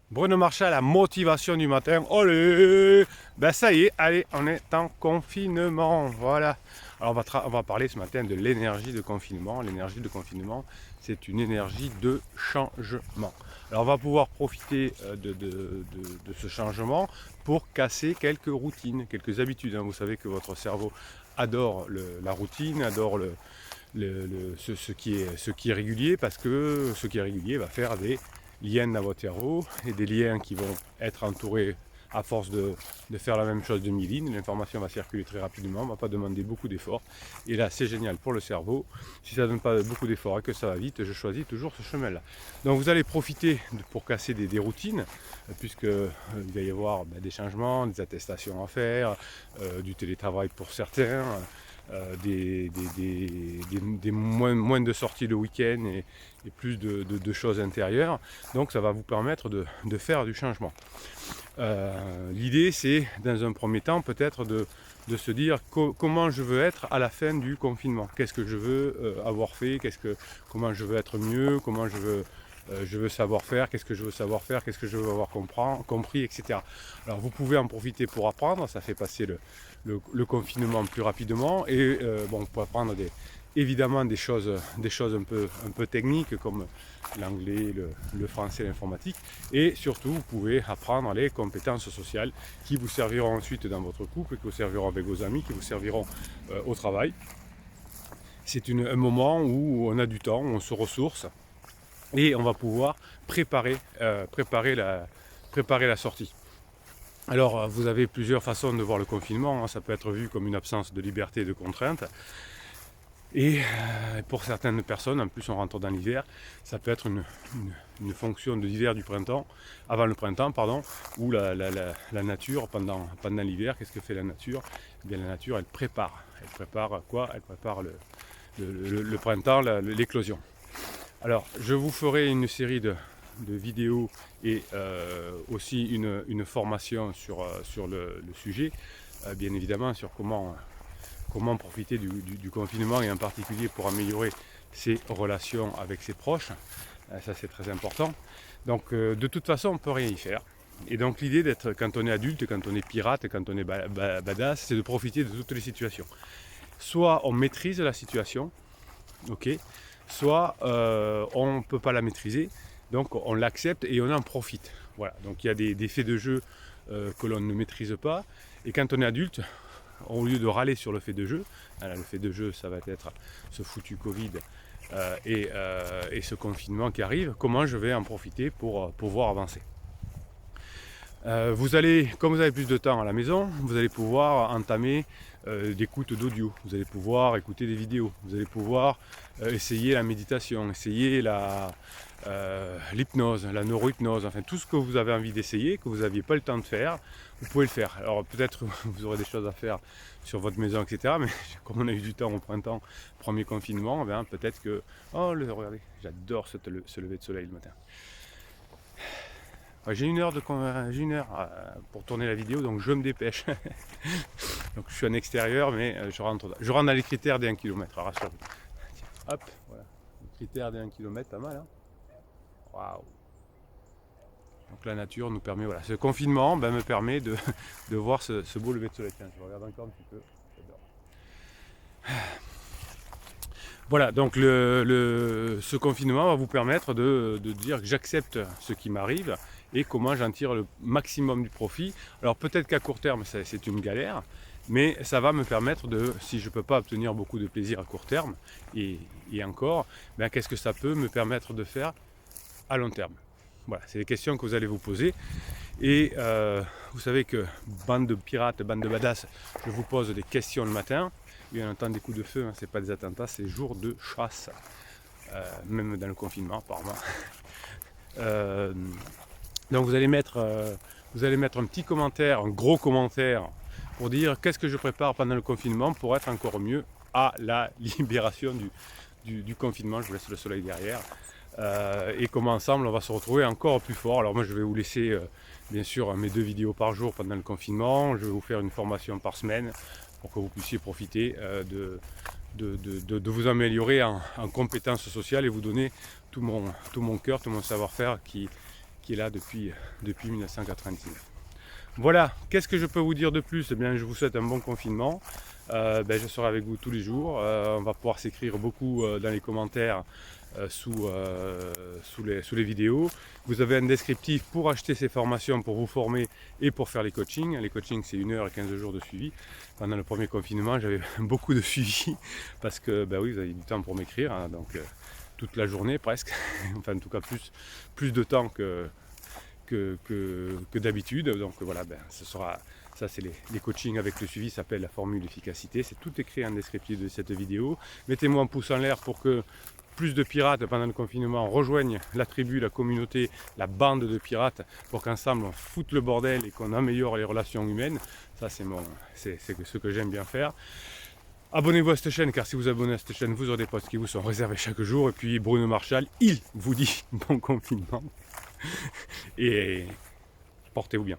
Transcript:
Bruno Marchal, la motivation du matin. Olé! Ben ça y est, allez, on est en confinement. Voilà. Alors on va parler ce matin de l'énergie de confinement. L'énergie de confinement, c'est une énergie de changement. Alors on va pouvoir profiter de ce changement pour casser quelques routines, quelques habitudes. Vous savez que votre cerveau adore la routine, adore ce qui est régulier, parce que ce qui est régulier va faire des liens dans votre cerveau et des liens qui vont être entourés à force de faire la même chose de mille. L'information va circuler très rapidement, on ne va pas demander beaucoup d'efforts. Et là, c'est génial pour le cerveau. Si ça ne donne pas beaucoup d'efforts et que ça va vite, je choisis toujours ce chemin-là. Donc vous allez profiter pour casser des routines, puisque il va y avoir des changements, des attestations à faire, du télétravail pour certains, des moins de sorties le week-end et plus de choses intérieures. Donc ça va vous permettre de faire du changement. L'idée, c'est dans un premier temps peut-être de se dire comment je veux être à la fin du confinement. Qu'est-ce que je veux avoir fait, comment je veux être mieux, comment je veux savoir faire, qu'est-ce que je veux savoir faire, qu'est-ce que je veux avoir compris, etc. Alors vous pouvez en profiter pour apprendre, ça fait passer le confinement plus rapidement, et bon, vous pouvez apprendre évidemment des choses un peu techniques comme l'anglais, le français, l'informatique, et surtout vous pouvez apprendre les compétences sociales qui vous serviront ensuite dans votre couple, qui vous serviront avec vos amis, qui vous serviront au travail. C'est un moment où on a du temps, où on se ressource, et on va pouvoir préparer la sortie. Alors vous avez plusieurs façons de voir le confinement, ça peut être vu comme une absence de liberté et de contrainte, et pour certaines personnes, en plus on rentre dans l'hiver, ça peut être une fonction de l'hiver du printemps, avant le printemps, pardon, où la nature, pendant l'hiver, qu'est-ce que fait la nature? Eh bien la nature, elle prépare quoi? Elle prépare le printemps, l'éclosion. Alors, je vous ferai une série de vidéos et aussi une formation sur le sujet, bien évidemment, sur comment profiter du confinement, et en particulier pour améliorer ses relations avec ses proches. Ça, c'est très important. Donc, de toute façon, on ne peut rien y faire. Et donc, l'idée d'être, quand on est adulte, quand on est pirate, quand on est badass, c'est de profiter de toutes les situations. Soit on maîtrise la situation, ok, soit on ne peut pas la maîtriser, donc on l'accepte et on en profite. Voilà, donc il y a des faits de jeu que l'on ne maîtrise pas, et quand on est adulte, au lieu de râler sur le fait de jeu, le fait de jeu, ça va être ce foutu Covid et ce confinement qui arrive, comment je vais en profiter pour pouvoir avancer. Comme vous avez plus de temps à la maison, vous allez pouvoir entamer d'écoute d'audio, vous allez pouvoir écouter des vidéos, vous allez pouvoir essayer la méditation, essayer l'hypnose, la neurohypnose, enfin tout ce que vous avez envie d'essayer, que vous n'aviez pas le temps de faire, vous pouvez le faire. Alors peut-être vous aurez des choses à faire sur votre maison, etc. Mais comme on a eu du temps au printemps, premier confinement, peut-être que... Oh, regardez, j'adore ce lever de soleil le matin. J'ai une heure pour tourner la vidéo, donc je me dépêche. Donc je suis en extérieur, mais je rentre dans les critères des 1 km, rassurez-vous. Hop, voilà. Les critères des 1 km, pas mal, hein. Waouh. Donc la nature nous permet, voilà, ce confinement me permet de voir ce beau lever de soleil. Tiens, je regarde encore un petit peu. J'adore. Voilà, donc ce confinement va vous permettre de dire que j'accepte ce qui m'arrive et comment j'en tire le maximum du profit. Alors peut-être qu'à court terme, c'est une galère, mais ça va me permettre si je ne peux pas obtenir beaucoup de plaisir à court terme, et encore, qu'est-ce que ça peut me permettre de faire à long terme? Voilà, c'est des questions que vous allez vous poser. Et vous savez que, bande de pirates, bande de badass, je vous pose des questions le matin. Il y a un temps des coups de feu, hein, c'est pas des attentats, c'est jour de chasse, même dans le confinement apparemment. Donc vous allez mettre un petit commentaire, un gros commentaire, pour dire qu'est-ce que je prépare pendant le confinement pour être encore mieux à la libération du confinement. Je vous laisse le soleil derrière. Et comment ensemble on va se retrouver encore plus fort. Alors moi je vais vous laisser bien sûr mes 2 vidéos par jour pendant le confinement. Je vais vous faire une formation par semaine pour que vous puissiez profiter de vous améliorer en compétences sociales, et vous donner tout mon cœur, tout mon savoir-faire qui qui est là depuis 1999. Voilà, qu'est-ce que je peux vous dire de plus? Eh bien, je vous souhaite un bon confinement. Je serai avec vous tous les jours. On va pouvoir s'écrire beaucoup dans les commentaires sous les vidéos. Vous avez un descriptif pour acheter ces formations, pour vous former et pour faire les coachings. Les coachings, c'est 1 heure et 15 jours de suivi. Pendant le premier confinement, j'avais beaucoup de suivi parce que oui, vous avez du temps pour m'écrire, hein, donc toute la journée presque. Enfin, en tout cas, plus de temps que d'habitude. Donc voilà, ça c'est les coachings avec le suivi, ça s'appelle la formule efficacité. C'est tout écrit en descriptif de cette vidéo. Mettez-moi un pouce en l'air pour que plus de pirates pendant le confinement rejoignent la tribu, la communauté, la bande de pirates, pour qu'ensemble on foute le bordel et qu'on améliore les relations humaines. Ça c'est ce que j'aime bien faire. Abonnez-vous à cette chaîne, car si vous abonnez à cette chaîne, vous aurez des posts qui vous sont réservés chaque jour. Et puis Bruno Marchal, il vous dit bon confinement et portez-vous bien.